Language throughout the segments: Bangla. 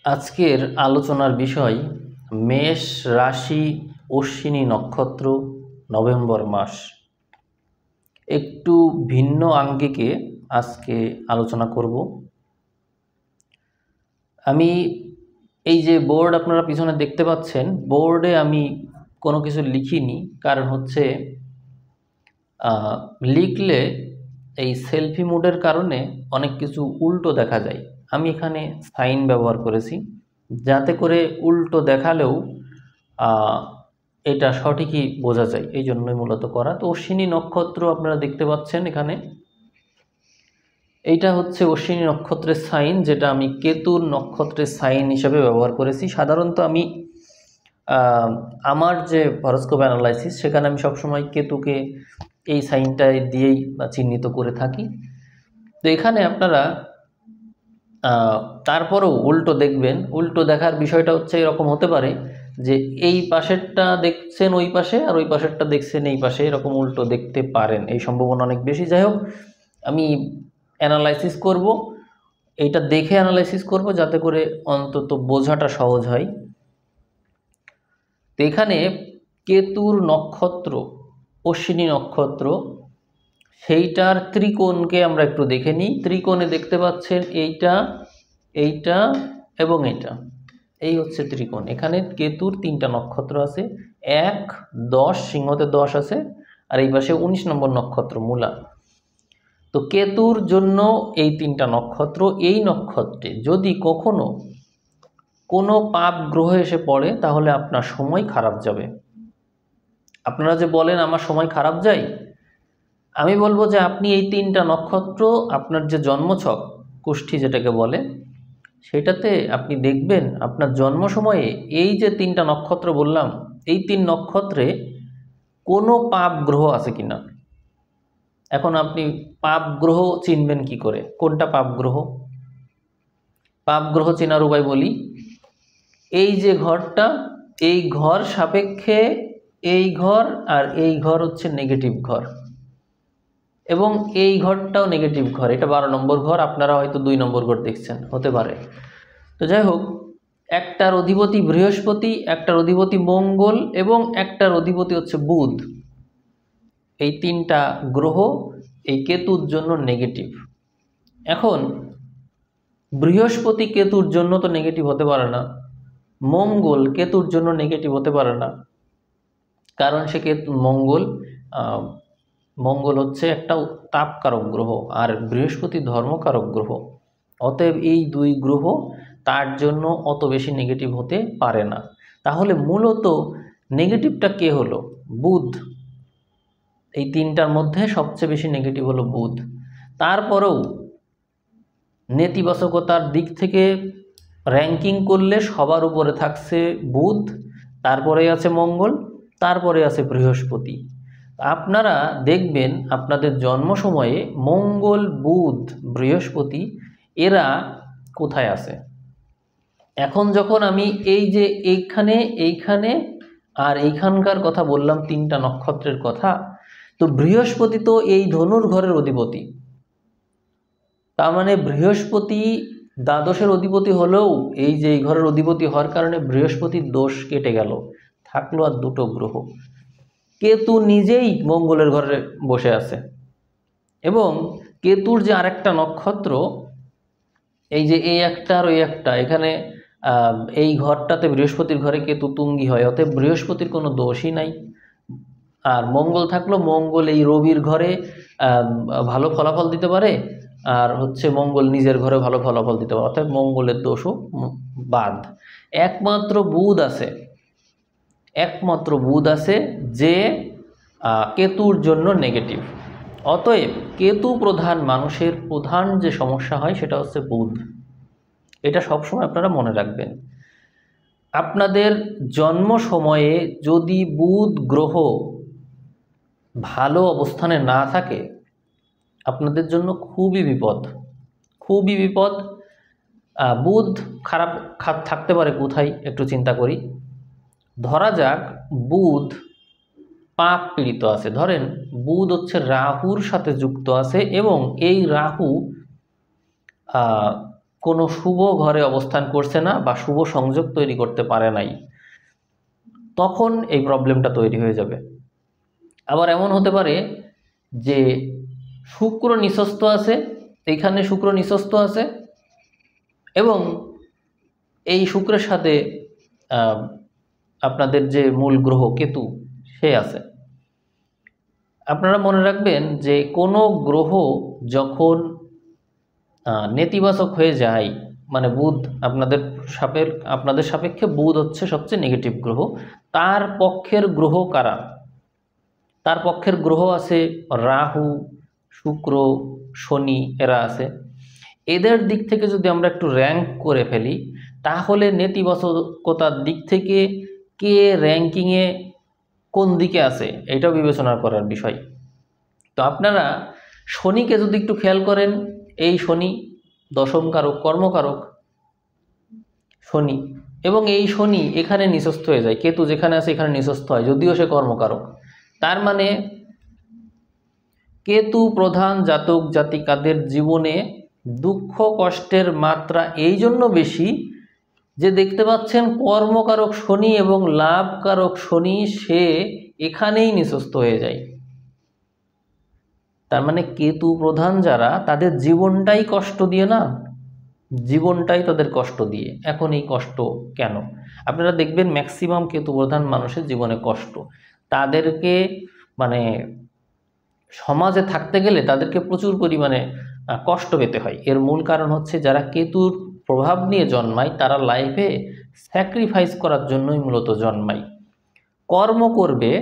আজকের আলোচনার বিষয় মেষ রাশি অশ্বিনী নক্ষত্র নভেম্বর মাস। একটু ভিন্ন আঙ্গিকে আজকে আলোচনা করব। আমি এই যে বোর্ড আপনারা পিছনে দেখতে পাচ্ছেন, বোর্ডে আমি কোনো কিছু লিখিনি, কারণ হচ্ছে লিখলে এই সেলফি মোডের কারণে অনেক কিছু উল্টো দেখা যায়। আমি এখানে সাইন ব্যবহার করেছি যাতে করে উল্টো দেখালেও এটা সঠিকই বোঝা যায়, এই জন্যই মূলত করা। তো অশ্বিনী নক্ষত্র আপনারা দেখতে পাচ্ছেন এখানে, এইটা হচ্ছে অশ্বিনী নক্ষত্রের সাইন, যেটা আমি কেতুর নক্ষত্রের সাইন হিসাবে ব্যবহার করেছি। সাধারণত আমি আমার যে হরোস্কোপ অ্যানালাইসিস, সেখানে আমি সবসময় কেতুকে এই সাইনটাই দিয়েই চিহ্নিত করে থাকি। তো এখানে আপনারা তারপরেও উল্টো দেখবেন। উল্টো দেখার বিষয়টা হচ্ছে এরকম হতে পারে যে এই পাশেরটা দেখছেন ওই পাশে, আর ওই পাশেরটা দেখছেন এই পাশে, এরকম উল্টো দেখতে পারেন, এই সম্ভাবনা অনেক বেশি। যাই হোক, আমি অ্যানালাইসিস করব, এইটা দেখে অ্যানালাইসিস করব যাতে করে অন্তত বোঝাটা সহজ হয়। তো এখানে কেতুর নক্ষত্র অশ্বিনী নক্ষত্র, সেইটার ত্রিকোণকে আমরা একটু দেখে নিই। ত্রিকোণে দেখতে পাচ্ছেন এইটা, এইটা এবং এইটা, এই হচ্ছে ত্রিকোণ। এখানে কেতুর 3টা নক্ষত্র আছে, 1, 10, সিংহতে 10 আছে, আর এই পাশে 19 নম্বর নক্ষত্র মূলা। তো কেতুর জন্য এই 3টা নক্ষত্র। এই নক্ষত্রে যদি কখনো কোনো পাপ গ্রহ এসে পড়ে তাহলে আপনার সময় খারাপ যাবে। আপনারা যে বলেন আমার সময় খারাপ যায়, আমি বলবো যে আপনি এই 3টা নক্ষত্র, আপনার যে জন্মছক কুষ্ঠি যেটাকে বলে, সেটাতে আপনি দেখবেন আপনার জন্ম সময়ে এই যে 3টা নক্ষত্র বললাম, এই 3 নক্ষত্রে কোনো পাপ গ্রহ আছে কিনা। এখন আপনি পাপ গ্রহ চিনবেন কি করে, কোনটা পাপ গ্রহ? পাপ গ্রহ চেনার উপায় বলি। এই যে ঘরটা, এই ঘর সাপেক্ষে এই ঘর, আর এই ঘর হচ্ছে নেগেটিভ ঘর, এবং এই ঘরটাও নেগেটিভ ঘর। এটা 12 নম্বর ঘর, আপনারা হয়তো 2 নম্বর ঘর দেখছেন, হতে পারে। তো যাই হোক, একটার অধিপতি বৃহস্পতি, একটার অধিপতি মঙ্গল, এবং একটার অধিপতি হচ্ছে বুধ। এই 3টা গ্রহ এই কেতুর জন্য নেগেটিভ। এখন বৃহস্পতি কেতুর জন্য তো নেগেটিভ হতে পারে না, মঙ্গল কেতুর জন্য নেগেটিভ হতে পারে না, কারণ সে মঙ্গল হচ্ছে একটা তাপকারক গ্রহ, আর বৃহস্পতি ধর্মকারক গ্রহ। অতএব এই 2 গ্রহ তার জন্য অত বেশি নেগেটিভ হতে পারে না। তাহলে মূলত নেগেটিভটা কে হলো? বুধ। এই 3টার মধ্যে সবচেয়ে বেশি নেগেটিভ হলো বুধ। তারপরেও নেতিবাচকতার দিক থেকে র্যাঙ্কিং করলে সবার উপরে থাকছে বুধ, তারপরে আছে মঙ্গল, তারপরে আছে বৃহস্পতি। আপনারা দেখবেন আপনাদের জন্ম সময়ে মঙ্গল, বুধ, বৃহস্পতি এরা কোথায় আছে। এখন যখন আমি এই যে এইখানে আর এইখানকার কথা বললাম, 3টা নক্ষত্রের কথা, তো বৃহস্পতি তো এই ধনুর ঘরের অধিপতি। তার মানে বৃহস্পতি দ্বাদশের অধিপতি হলেও এই যে এই ঘরের অধিপতি হওয়ার কারণে বৃহস্পতির দোষ কেটে গেল, থাকলো আর 2টো গ্রহ। কেতু নিজেই মঙ্গলের ঘরে বসে আছে, এবং কেতুর যে আরেকটা নক্ষত্র, এই যে এই একটা আর ওই একটা, এখানে এই ঘরটাতে বৃহস্পতির ঘরে কেতু তুঙ্গি হয়, অতএব বৃহস্পতির কোনো দোষই নাই। আর মঙ্গল থাকলো, মঙ্গল এই রবির ঘরে ভালো ফলাফল দিতে পারে, আর হচ্ছে মঙ্গল নিজের ঘরে ভালো ফলাফল দিতে পারে, অর্থাৎ মঙ্গলের দোষও বাদ। একমাত্র বুধ আছে যে কেতুর জন্য নেগেটিভ। অতএব কেতু প্রধান মানুষের প্রধান যে সমস্যা হয় সেটা হচ্ছে বুধ। এটা সবসময় আপনারা মনে রাখবেন। আপনাদের জন্ম সময়ে যদি বুধ গ্রহ ভালো অবস্থানে না থাকে, আপনাদের জন্য খুবই বিপদ। বুধ খারাপ থাকতে পারে কোথায়, একটু চিন্তা করি। ধরা যাক বুধ পাপ পীড়িত আছে, ধরেন বুধ হচ্ছে রাহুর সাথে যুক্ত আছে, এবং এই রাহু কোনো শুভ ঘরে অবস্থান করছে না বা শুভ সংযোগ তৈরি করতে পারে নাই, তখন এই প্রবলেমটা তৈরি হয়ে যাবে। আবার এমন হতে পারে যে শুক্র নিঃস্ত আছে, এইখানে শুক্র নিঃস্ত আছে এবং এই শুক্রের সাথে আপনাদের যে মূল গ্রহ কেতু সে আছে। আপনারা মনে রাখবেন যে কোনো গ্রহ যখন নেতিবাচক হয়ে যায়, মানে বুধ আপনাদের সাপেক্ষে বুধ হচ্ছে সবচেয়ে নেগেটিভ গ্রহ, তার পক্ষের গ্রহ কারা? তার পক্ষের গ্রহ আছে রাহু, শুক্র, শনি, এরা আছে। এদের দিক থেকে যদি আমরা একটু র্যাঙ্ক করে ফেলি, তাহলে নেতিবাচকতার দিক থেকে কে র্যাঙ্কিংয়ে কোন দিকে আছে এটাও বিবেচনা করার বিষয়। তো আপনারা শনিকে যদি একটু খেয়াল করেন, এই শনি দশম কারক, কর্মকারক শনি, এবং এই শনি এখানে নিঃস্ত হয়ে যায়, কেতু যেখানে আছে এখানে নিঃস্ত হয়, যদিও সে কর্মকারক। তার মানে কেতু প্রধান জাতক জাতিকাদের জীবনে দুঃখ কষ্টের মাত্রা এই জন্য বেশি যে দেখতে পাচ্ছেন কর্মকারক শনি এবং লাভকারক শনি সে এখানেই নিঃস্ত হয়ে যায়। তার মানে কেতু প্রধান যারা, তাদের জীবনটাই কষ্ট দিয়ে না, জীবনটাই তাদের কষ্ট দিয়ে। এখন এই কষ্ট কেন? আপনারা দেখবেন ম্যাক্সিমাম কেতু প্রধান মানুষের জীবনে কষ্ট, তাদেরকে মানে সমাজে থাকতে গেলে তাদেরকে প্রচুর পরিমাণে কষ্ট পেতে হয়। এর মূল কারণ হচ্ছে যারা কেতুর প্রভাব নিয়ে জন্মায় তারা লাইফে স্যাক্রিফাইস করার জন্যই মূলত জন্মায়। কর্ম করবে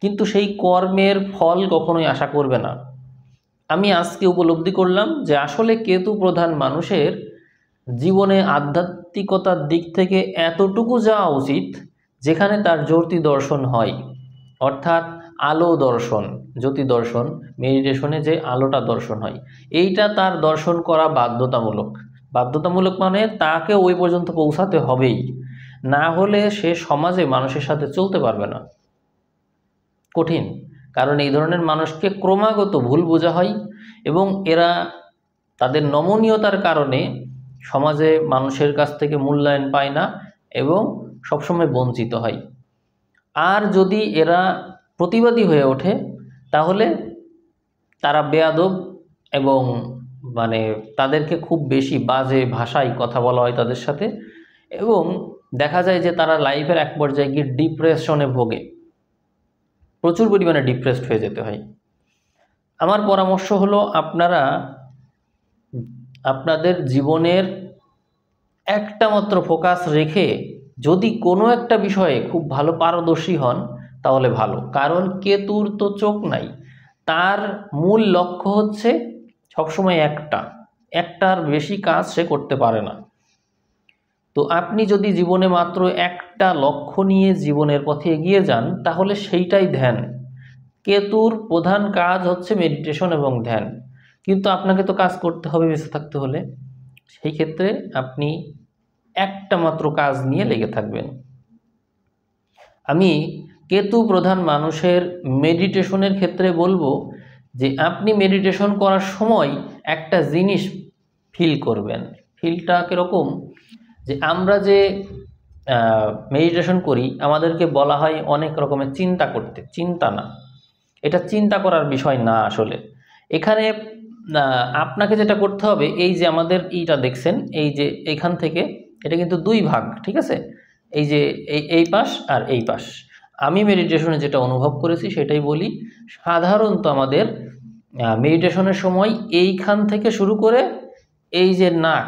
কিন্তু সেই কর্মের ফল কখনোই আশা করবে না। আমি আজকে উপলব্ধি করলাম যে আসলে কেতু প্রধান মানুষের জীবনে আধ্যাত্মিকতার দিক থেকে এতটুকু যাওয়া উচিত যেখানে তার জ্যোতি দর্শন হয়, অর্থাৎ আলো দর্শন, জ্যোতি দর্শন, মেডিটেশনে যে আলোটা দর্শন হয়, এইটা তার দর্শন করা বাধ্যতামূলক। বাধ্যতামূলক মানে তাকে ওই পর্যন্ত পৌঁছাতে হবেই, না হলে সে সমাজে মানুষের সাথে চলতে পারবে না। কঠিন, কারণ এই ধরনের মানুষকে ক্রমাগত ভুল বোঝা হয় এবং এরা তাদের নমনীয়তার কারণে সমাজে মানুষের কাছ থেকে মূল্যায়ন পায় না এবং সবসময় বঞ্চিত হয়। আর যদি এরা প্রতিবাদী হয়ে ওঠে তাহলে তারা বেয়াদব এবং মানে তাদেরকে খুব বেশি বাজে ভাষায় কথা বলা হয় তাদের সাথে, এবং দেখা যায় যে তারা লাইফের এক পর্যায়ে গিয়ে ডিপ্রেশনে ভোগে, প্রচুর পরিমাণে ডিপ্রেসড হয়ে যেতে হয়। আমার পরামর্শ হলো আপনারা আপনাদের জীবনের একটা মাত্র ফোকাস রেখে যদি কোনো একটা বিষয়ে খুব ভালো পারদর্শী হন তাহলে ভালো, কারণ কেতুর তো চোখ নাই, তার মূল লক্ষ্য হচ্ছে সবসময় একটার বেশি কাজ সে করতে পারে না। তো আপনি যদি জীবনে মাত্র একটা লক্ষ্য নিয়ে জীবনের পথে এগিয়ে যান তাহলে সেইটাই ধ্যান। কেতুর প্রধান কাজ হচ্ছে মেডিটেশন এবং ধ্যান, কিন্তু আপনাকে তো কাজ করতে হবে বেঁচে থাকতে হলে, সেই ক্ষেত্রে আপনি একটা মাত্র কাজ নিয়ে লেগে থাকবেন। আমি কেতু প্রধান মানুষের মেডিটেশনের ক্ষেত্রে বলবো যে আপনি মেডিটেশন করার সময় একটা জিনিস ফিল করবেন। ফিলটা কীরকম, যে আমরা যে মেডিটেশন করি আমাদেরকে বলা হয় অনেক রকমের চিন্তা করতে, চিন্তা না, এটা চিন্তা করার বিষয় না। আসলে এখানে আপনাকে যেটা করতে হবে, এই যে আমাদের এইটা দেখছেন, এই যে এইখান থেকে এটা কিন্তু দুই ভাগ, ঠিক আছে, এই যে এই পাশ আর এই পাশ। আমি মেডিটেশনে যেটা অনুভব করেছি সেটাই বলি। সাধারণত আমাদের মেডিটেশনের সময় এইখান থেকে শুরু করে এই যে নাক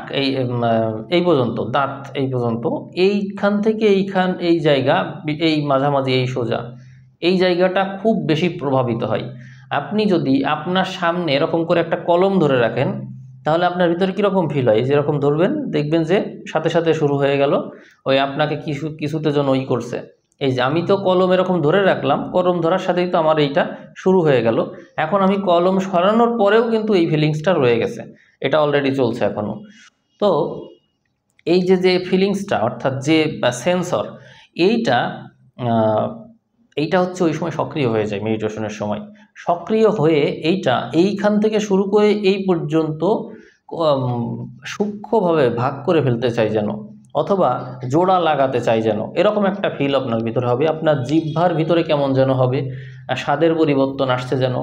এই পর্যন্ত, দাঁত এই পর্যন্ত, এইখান থেকে এই জায়গা, এই মাঝামাঝি, এই সোজা এই জায়গাটা খুব বেশি প্রভাবিত হয়। আপনি যদি আপনার সামনে এরকম করে একটা কলম ধরে রাখেন তাহলে আপনার ভিতরে কীরকম ফিল হয়, যেরকম ধরবেন দেখবেন যে সাথে সাথে শুরু হয়ে গেল ওই আপনাকে কিছুতে যেন ওই করছে। এই যে আমি তো কলম এরকম ধরে রাখলাম, কলম ধরার সাথেই তো আমার এইটা শুরু হয়ে গেল। এখন আমি কলম সরানোর পরেও কিন্তু এই ফিলিংসটা রয়ে গেছে, এটা অলরেডি চলছে এখনও। তো এই যে ফিলিংসটা, অর্থাৎ যে সেন্সর, এইটা হচ্ছে ওই সময় সক্রিয় হয়ে যায়। মেডিটেশনের সময় সক্রিয় হয়ে এইখান থেকে শুরু করে এই পর্যন্ত সূক্ষ্মভাবে ভাগ করে ফেলতে চাই যেন, অথবা জোড়া লাগাতে চাই যেন, এরকম একটা ফিল আপনার ভিতরে হবে। আপনার জিহ্বার ভিতরে কেমন যেন হবে, স্বাদের পরিবর্তন আসছে যেন,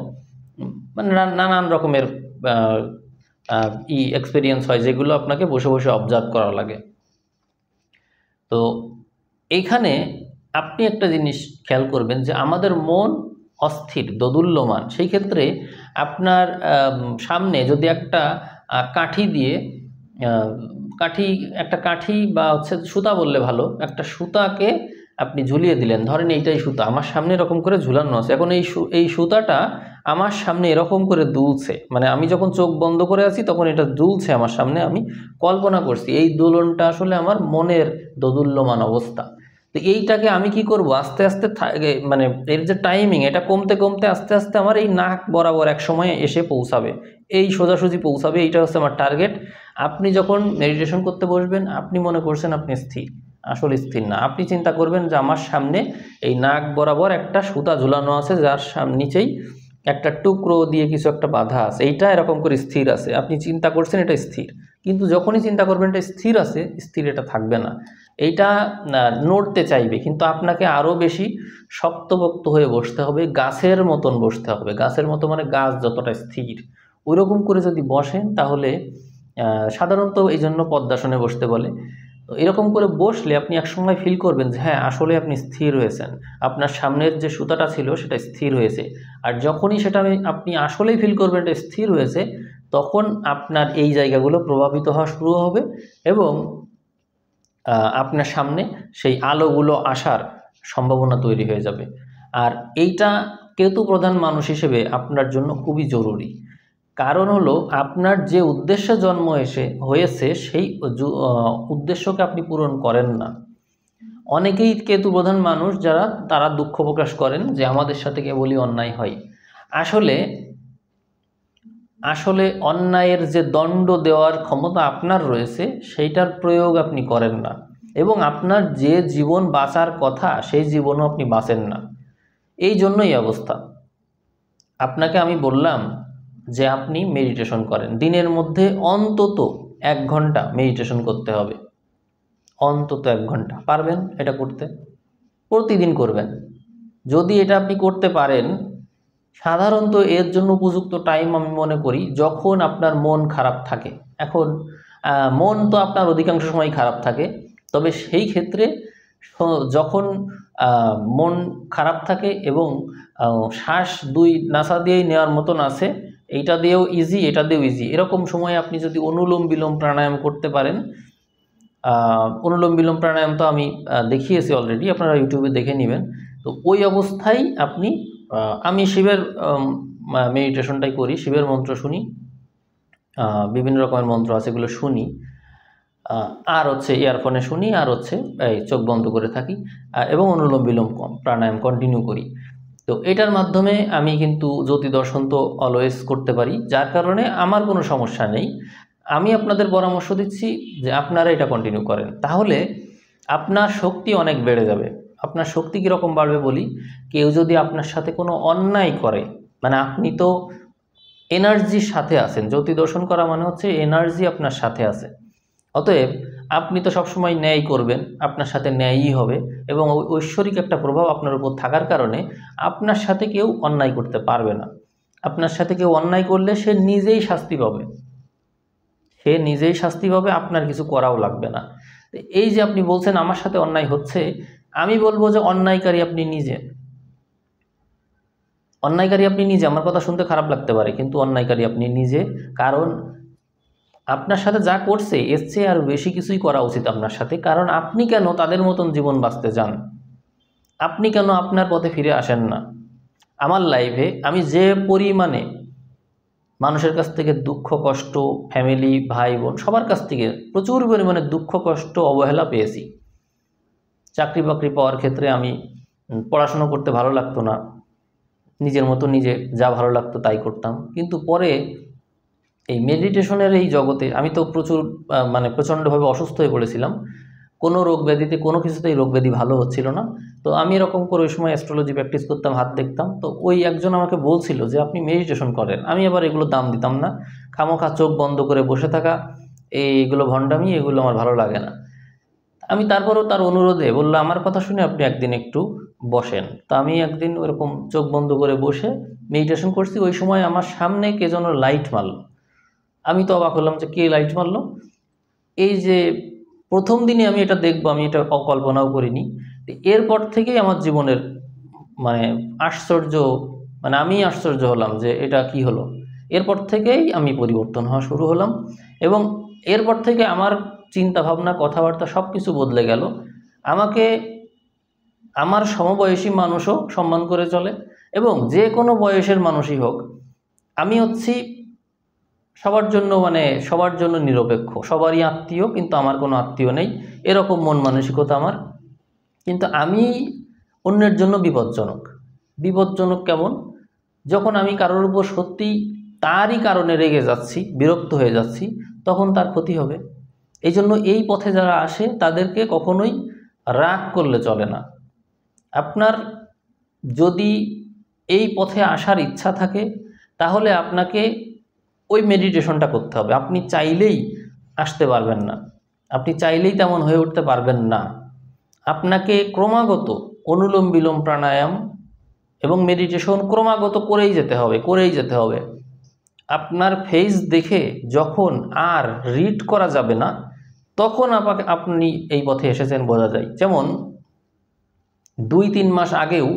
মানে নানান রকমের এক্সপিরিয়েন্স হয়, যেগুলো আপনাকে বসে বসে অবজার্ভ করা লাগে। তো এইখানে আপনি একটা জিনিস খেয়াল করবেন যে আমাদের মন অস্থির, দোদুল্যমান। সেই ক্ষেত্রে আপনার সামনে যদি একটা কাঠি দিয়ে একটা কাঠি বা হচ্ছে সুতা বললে ভালো, একটা সুতাকে আপনি ঝুলিয়ে দিলেন, ধরেন এইটাই সুতা আমার সামনে এরকম করে ঝুলানো আছে, এখন এই সুতাটা আমার সামনে এরকম করে দুলছে, মানে আমি যখন চোখ বন্ধ করে আছি তখন এটা দুলছে আমার সামনে, আমি কল্পনা করছি এই দোলনটা আসলে আমার মনের দোদুল্যমান অবস্থা। তো এইটাকে আমি কি করব, আস্তে আস্তে মানে এর যে টাইমিং, এটা কমতে কমতে আস্তে আস্তে আমার এই নাক বরাবর এক সময় এসে পৌঁছাবে, এই সোজাসুজি পৌঁছাবে, এইটা হচ্ছে আমার টার্গেট। আপনি যখন মেডিটেশন করতে বসবেন, আপনি মনে করছেন আপনি স্থির, আসলে স্থির না। আপনি চিন্তা করবেন যে আমার সামনে এই নাক বরাবর একটা সুতা ঝুলানো আছে, যার নিচেই একটা টুকরো দিয়ে কিছু একটা বাধা আছে, এইটা এরকম করে স্থির আছে, আপনি চিন্তা করছেন এটা স্থির। কিন্তু যখনই চিন্তা করবেন এটা স্থির আছে, স্থির এটা থাকবে না, এইটা নড়তে চাইবে, কিন্তু আপনাকে আরও বেশি শক্তপোক্ত হয়ে বসতে হবে, গাছের মতন বসতে হবে। গাছের মতো মানে গাছ যতটা স্থির, ওইরকম করে যদি বসেন তাহলে সাধারণত এই জন্য পদ্মাসনে বসতে বলে। তো এরকম করে বসলে আপনি একসময় ফিল করবেন যে হ্যাঁ আসলে আপনি স্থির হয়েছেন, আপনার সামনের যে সুতাটা ছিল সেটা স্থির হয়েছে। আর যখনই সেটা আপনি আসলেই ফিল করবেন এটা স্থির হয়েছে, তখন আপনার এই জায়গাগুলো প্রভাবিত হওয়া শুরু হবে এবং আপনার সামনে সেই আলোগুলো আসার সম্ভাবনা তৈরি হয়ে যাবে। আর এইটা কেতু প্রধান মানুষ হিসেবে আপনার জন্য খুবই জরুরি। কারণ হলো আপনার যে উদ্দেশ্যে জন্ম হয়েছে সেই উদ্দেশ্যকে আপনি পূরণ করেন না। অনেকেই কেতু প্রধান মানুষ যারা, তারা দুঃখ প্রকাশ করেন যে আমাদের সাথে কেবলই অন্যায় হয়। আসলে অন্যায়ের যে দণ্ড দেওয়ার ক্ষমতা আপনার রয়েছে, সেইটার প্রয়োগ আপনি করেন না, এবং আপনার যে জীবন বাঁচার কথা সেই জীবনও আপনি বাঁচেন না। এই জন্যই অবস্থা। আপনাকে আমি বললাম যে আপনি মেডিটেশন করেন, দিনের মধ্যে অন্তত 1 ঘন্টা মেডিটেশন করতে হবে, অন্তত 1 ঘন্টা। পারবেন এটা করতে? প্রতিদিন করবেন। যদি এটা আপনি করতে পারেন, সাধারণত এর জন্য উপযুক্ত টাইম আমি মনে করি যখন আপনার মন খারাপ থাকে। এখন মন তো আপনার অধিকাংশ সময় খারাপ থাকে, তবে সেই ক্ষেত্রে যখন মন খারাপ থাকে এবং শ্বাস 2 নাসা দিয়েই নেওয়ার মতন আছে, এইটা দিয়েও ইজি, এটা দিয়েও ইজি, এরকম সময় আপনি যদি অনুলোম বিলোম প্রাণায়াম করতে পারেন। অনুলোম বিলোম প্রাণায়াম তো আমি দেখিয়েছি অলরেডি, আপনারা ইউটিউবে দেখে নেবেন। তো ওই অবস্থায় আপনি, আমি শিবের মেডিটেশনটাই করি, শিবের মন্ত্র শুনি, বিভিন্ন রকমের মন্ত্র আছে এগুলো শুনি, আর হচ্ছে ইয়ারফোনে শুনি, আর হচ্ছে এই চোখ বন্ধ করে থাকি এবং অনুলোম বিলোম প্রাণায়াম কন্টিনিউ করি। তো এটার মাধ্যমে আমি কিন্তু জ্যোতি দর্শন তো অলওয়েজ করতে পারি, যার কারণে আমার কোনো সমস্যা নেই। আমি আপনাদের পরামর্শ দিচ্ছি যে আপনারা এটা কন্টিনিউ করেন, তাহলে আপনার শক্তি অনেক বেড়ে যাবে। আপনার শক্তি কীরকম বাড়বে বলি, কেউ যদি আপনার সাথে কোনো অন্যায় করে, মানে আপনি তো এনার্জির সাথে আছেন, জ্যোতি দর্শন করা মানে হচ্ছে এনার্জি আপনার সাথে আছে, অতএব আপনি তো সবসময় ন্যায় করবেন, আপনার সাথে ন্যায়ই হবে, এবং ঐশ্বরিক একটা প্রভাব আপনার উপর থাকার কারণে আপনার সাথে কেউ অন্যায় করতে পারবে না। আপনার সাথে কেউ অন্যায় করলে সে নিজেই শাস্তি পাবে, আপনার কিছু করাও লাগবে না। এই যে আপনি বলছেন আমার সাথে অন্যায় হচ্ছে, আমি বলবো যে অন্যায়কারী আপনি নিজে। আমার কথা শুনতে খারাপ লাগতে পারে, কিন্তু অন্যায়কারী আপনি নিজে। কারণ আপনার সাথে যা করছে এর চেয়ে আর বেশি কিছুই করা উচিত আপনার সাথে। কারণ আপনি কেন তাদের মতন জীবন বাঁচতে চান? আপনি কেন আপনার পথে ফিরে আসেন না? আমার লাইফে আমি যে পরিমাণে মানুষের কাছ থেকে দুঃখ কষ্ট, ফ্যামিলি ভাই বোন সবার কাছ থেকে প্রচুর পরিমাণে দুঃখ কষ্ট অবহেলা পেয়েছি। চাকরি বাকরি পাওয়ার ক্ষেত্রে আমি পড়াশুনো করতে ভালো লাগতো না, নিজের মতো নিজে যা ভালো লাগতো তাই করতাম। কিন্তু পরে এই মেডিটেশনের এই জগতে আমি তো প্রচণ্ডভাবে অসুস্থ হয়ে পড়েছিলাম। কোনো রোগ ব্যাধিতে কোনো কিছুতেই রোগ ব্যাধি ভালো হচ্ছিল না। তো আমি এরকম করে ওই সময় অ্যাস্ট্রোলজি প্র্যাকটিস করতাম, হাত দেখতাম। তো ওই একজন আমাকে বলছিল যে আপনি মেডিটেশন করেন। আমি আবার এগুলো দাম দিতাম না, খামোখা চোখ বন্ধ করে বসে থাকা, এইগুলো ভণ্ডামি, এগুলো আমার ভালো লাগে না। আমি তারপরেও তার অনুরোধে বললো আমার কথা শুনে আপনি একদিন একটু বসেন। তো আমি একদিন ওরকম চোখ বন্ধ করে বসে মেডিটেশন করছি। ওই সময় আমার সামনে কে যেন লাইট মারল। আমি তো অবাক হলাম যে কে লাইট মারলো। এই যে প্রথম দিনে আমি এটা দেখবো, আমি এটা অকল্পনাও করিনি। এরপর থেকেই আমার জীবনের মানে আশ্চর্য, মানে আমি আশ্চর্য হলাম যে এটা কি হলো। এরপর থেকেই আমি পরিবর্তন হওয়া শুরু হলাম, এবং এরপর থেকে আমার চিন্তা ভাবনা, কথাবার্তা সব কিছু বদলে গেল। আমাকে আমার সমবয়সী মানুষও সম্মান করে চলে, এবং যে কোনো বয়সের মানুষই হোক, আমি হচ্ছি সবার জন্য, মানে সবার জন্য নিরপেক্ষ, সবারই আত্মীয়, কিন্তু আমার কোনো আত্মীয় নেই, এরকম মন মানসিকতা আমার। কিন্তু আমি অন্যের জন্য বিপজ্জনক। বিপজ্জনক কেমন? যখন আমি কারোর উপর সত্যি তারই কারণে রেগে যাচ্ছি, বিরক্ত হয়ে যাচ্ছি, তখন তার ক্ষতি হবে। এই জন্য এই পথে যারা আসে তাদেরকে কখনোই রাগ করলে চলে না। আপনার যদি এই পথে আসার ইচ্ছা থাকে, তাহলে আপনাকে ওই মেডিটেশনটা করতে হবে। আপনি চাইলেই আসতে পারবেন না, আপনি চাইলেই তেমন হয়ে উঠতে পারবেন না। আপনাকে ক্রমাগত অনুলোম বিলোম প্রাণায়াম এবং মেডিটেশন ক্রমাগত করেই যেতে হবে। আপনার ফেস দেখে যখন আর রিড করা যাবে না, তখন আপনি এই পথে এসেছেন বোঝা যায়। যেমন 2-3 মাস আগেও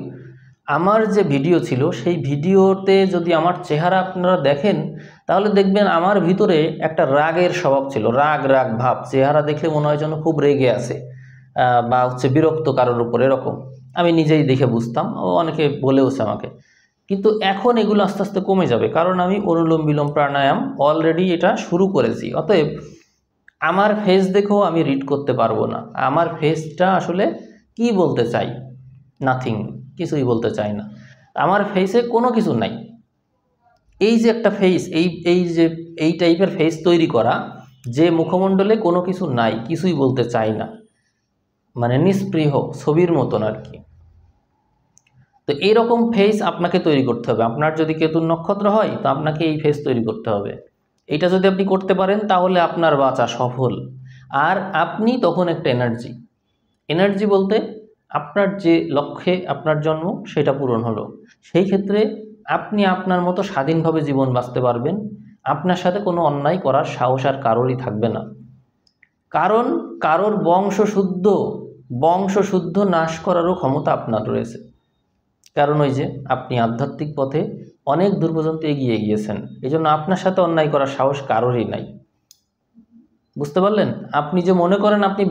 আমার যে ভিডিও ছিল, সেই ভিডিওতে যদি আমার চেহারা আপনারা দেখেন, তাহলে দেখবেন আমার ভিতরে একটা রাগের স্বভাব ছিল, রাগ ভাব। চেহারা দেখলে মনে হয় যেন খুব রেগে আছে, বা বিরক্ত কারোর উপর, এরকম আমি নিজেই দেখে বুঝতাম, অনেকে বলেওছে আমাকে। কিন্তু এখন এগুলো আস্তে আস্তে কমে যাবে, কারণ আমি অনুলোম বিলোম প্রাণায়াম অলরেডি এটা শুরু করেছি। অতএব আমার ফেস দেখেও আমি রিড করতে পারবো না আমার ফেসটা আসলে কি বলতে চাই। নাথিং, কিছুই বলতে চাই না, আমার ফেসে কোনো কিছু নাই। এই যে একটা ফেস, এই টাইপের ফেস তৈরি করা, যে মুখমণ্ডলে কোনো কিছু নাই, কিছুই বলতে চাই না, মানে নিস্পৃহ, ছবির মতন আর কি। তো এইরকম ফেস আপনাকে তৈরি করতে হবে। আপনার যদি কেতুর নক্ষত্র হয়, তো আপনাকে এই ফেস তৈরি করতে হবে। এটা যদি আপনি করতে পারেন, তাহলে আপনার বাঁচা সফল। আর আপনি তখন একটা এনার্জি বলতে আপনার যে লক্ষ্যে আপনার জন্ম, সেটা পূরণ হলো। সেই ক্ষেত্রে আপনি আপনার মতো স্বাধীনভাবে জীবন বাঁচতে পারবেন। আপনার সাথে কোনো অন্যায় করার সাহস আর কারোরই থাকবে না, কারণ কারোর বংশশুদ্ধ নাশ করারও ক্ষমতা আপনার রয়েছে। কারণ ওই যে আপনি আধ্যাত্মিক পথে অনেক দূর পর্যন্ত এগিয়ে গিয়েছেন, এই জন্য আপনার সাথে অন্যায় করার সাহস কারোরই নাই। বুঝতে পারলেন? আপনি যে মনে করেন আপনি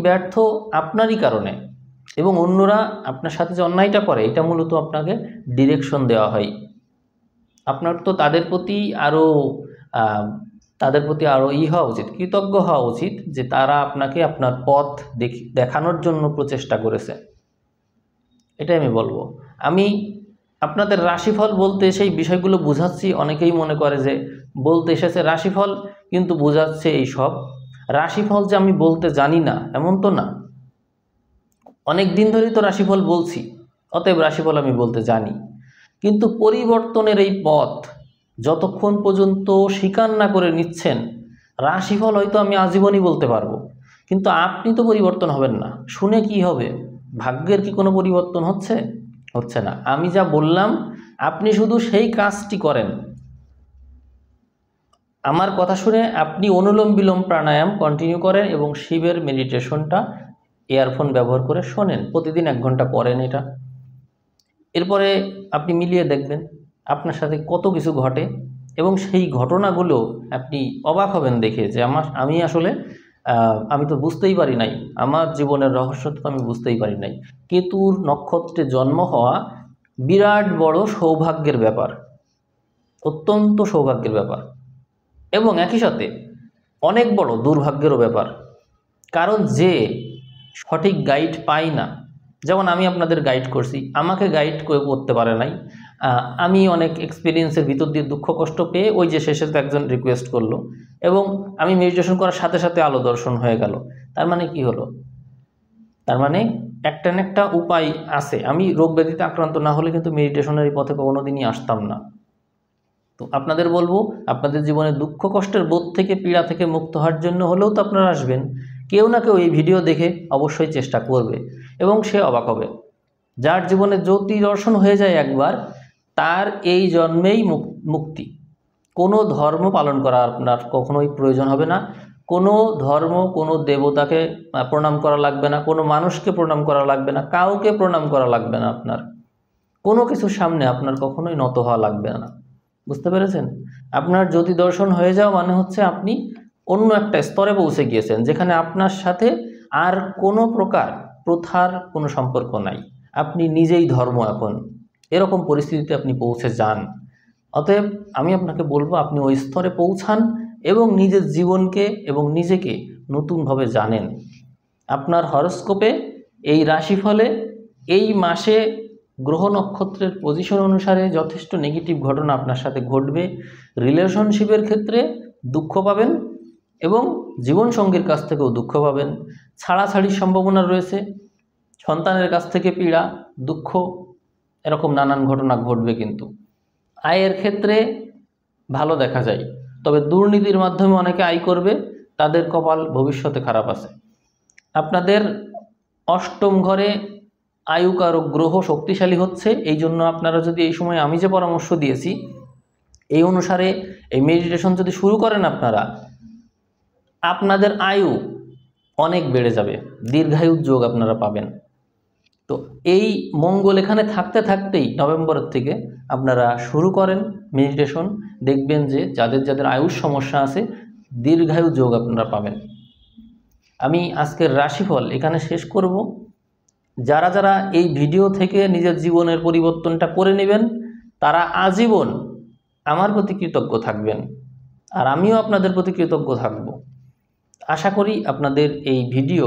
ব্যর্থ আপনারই কারণে, এবং অন্যরা আপনার সাথে যে অন্যায়টা করে, এটা মূলত আপনাকে ডিরেকশন দেওয়া হয়। আপনার তো তাদের প্রতি আরও হওয়া উচিত, কৃতজ্ঞ হওয়া উচিত, যে তারা আপনাকে আপনার পথ দেখানোর জন্য প্রচেষ্টা করেছে। এটাই আমি বলবো। আমি আপনাদের রাশিফল বলতে সেই বিষয়গুলো বোঝাচ্ছি। অনেকেই মনে করে যে বলতে এসেছে রাশিফল, কিন্তু বোঝাচ্ছে এই সব। রাশিফল যে আমি বলতে জানি না, এমন তো না। অনেক দিন ধরেই তো রাশিফল বলছি, অতএব রাশিফল আমি বলতে জানি। কিন্তু পরিবর্তনের এই পথ যতক্ষণ পর্যন্ত স্বীকার না করে নিচ্ছেন, রাশিফল হয়তো আমি আজীবনই বলতে পারবো, কিন্তু আপনি তো পরিবর্তন হবেন না। শুনে কি হবে? ভাগ্যের কি কোনো পরিবর্তন হচ্ছে না। আমি যা বললাম, আপনি শুধু সেই কাজটি করেন। আমার কথা শুনে আপনি অনুলোম বিলোম প্রাণায়াম কন্টিনিউ করেন, এবং শিবের মেডিটেশনটা ইয়ারফোন ব্যবহার করে শোনেন, প্রতিদিন 1 ঘন্টা পড়েন এটা। এরপরে আপনি মিলিয়ে দেখবেন আপনার সাথে কত কিছু ঘটে, এবং সেই ঘটনাগুলো আপনি অবাক হবেন দেখে, যে আমি তো বুঝতেই পারি নাই, আমার জীবনের রহস্য তো আমি বুঝতেই পারি নাই। কেতুর নক্ষত্রে জন্ম হওয়া বিরাট বড় সৌভাগ্যের ব্যাপার, অত্যন্ত সৌভাগ্যের ব্যাপার, এবং একই সাথে অনেক বড় দুর্ভাগ্যেরও ব্যাপার। কারণ যে সঠিক গাইড পায় না, যেমন আমি আপনাদের গাইড করছি, আমাকে গাইড করতে পারে নাই, আমি অনেক এক্সপিরিয়েন্সের ভিতর দিয়ে দুঃখ কষ্ট পেয়ে ওই যে শেষে তো একজন রিকোয়েস্ট করলো এবং আমি মেডিটেশন করার সাথে সাথে আলো দর্শন হয়ে গেল। তার মানে কি হলো? তার মানে একটা না একটা উপায় আছে। আমি রোগ ব্যাধিতে আক্রান্ত না হলে কিন্তু মেডিটেশনের এই পথে কোনোদিনই আসতাম না। তো আপনাদের বলবো, আপনাদের জীবনে দুঃখ কষ্টের বোধ থেকে, পীড়া থেকে মুক্ত হওয়ার জন্য হলেও তো আপনারা আসবেন। কেউ না কেউ এই ভিডিও দেখে অবশ্যই চেষ্টা করবে এবং সে অবাক হবে। যার জীবনে জ্যোতি দর্শন হয়ে যায় একবার, তার এই জন্মেই মুক্তি। কোনো ধর্ম পালন করা আপনার কখনোই প্রয়োজন হবে না। কোনো ধর্ম, কোনো দেবতাকে প্রণাম করা লাগবে না, কোনো মানুষকে প্রণাম করা লাগবে না, কাউকে প্রণাম করা লাগবে না। আপনার কোনো কিছুর সামনে আপনার কখনোই নত হওয়া লাগবে না। বুঝতে পেরেছেন? আপনার জ্যোতি দর্শন হয়ে যাওয়া মানে হচ্ছে আপনি অন্য একটা স্তরে পৌঁছে গিয়েছেন, যেখানে আপনার সাথে আর কোনো প্রকার প্রথার কোনো সম্পর্ক নাই। আপনি নিজেই ধর্ম এখন, এরকম পরিস্থিতিতে আপনি পৌঁছে যান। অতএব আমি আপনাকে বলবো, আপনি ওই স্তরে পৌঁছান এবং নিজের জীবনকে এবং নিজেকে নতুনভাবে জানেন। আপনার হরস্কোপে এই রাশিফলে এই মাসে গ্রহ নক্ষত্রের পজিশন অনুসারে যথেষ্ট নেগেটিভ ঘটনা আপনার সাথে ঘটবে। রিলেশনশিপের ক্ষেত্রে দুঃখ পাবেন এবং জীবনসঙ্গীর কাছ থেকেও দুঃখ পাবেন। ছাড়াছাড়ির সম্ভাবনা রয়েছে, সন্তানের কাছ থেকে পীড়া, দুঃখ, এরকম নানান ঘটনা ঘটবে। কিন্তু আয়ের ক্ষেত্রে ভালো দেখা যায়, তবে দুর্নীতির মাধ্যমে অনেকে আয় করবে, তাদের কপাল ভবিষ্যতে খারাপ আছে। আপনাদের অষ্টম ঘরে আয়ুকারক গ্রহ শক্তিশালী হচ্ছে, এই জন্য আপনারা যদি এই সময় আমি যে পরামর্শ দিয়েছি এই অনুসারে এই মেডিটেশন যদি শুরু করেন, আপনাদের আয়ু অনেক বেড়ে যাবে, দীর্ঘায়ুর যোগ আপনারা পাবেন। তো এই মঙ্গল এখানে থাকতে থাকতেই নভেম্বরের থেকে আপনারা শুরু করেন মেডিটেশন, দেখবেন যে যাদের যাদের আয়ুর সমস্যা আছে দীর্ঘায়ু যোগ আপনারা পাবেন। আমি আজকের রাশিফল এখানে শেষ করব। যারা যারা এই ভিডিও থেকে নিজের জীবনের পরিবর্তনটা করে নেবেন, তারা আজীবন আমার প্রতি কৃতজ্ঞ থাকবেন, আর আমিও আপনাদের প্রতি কৃতজ্ঞ থাকব। আশা করি আপনাদের এই ভিডিও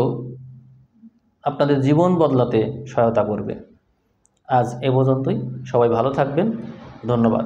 আপনাদের জীবন বদলাতে সহায়তা করবে। আজ এ পর্যন্তই। সবাই ভালো থাকবেন। ধন্যবাদ।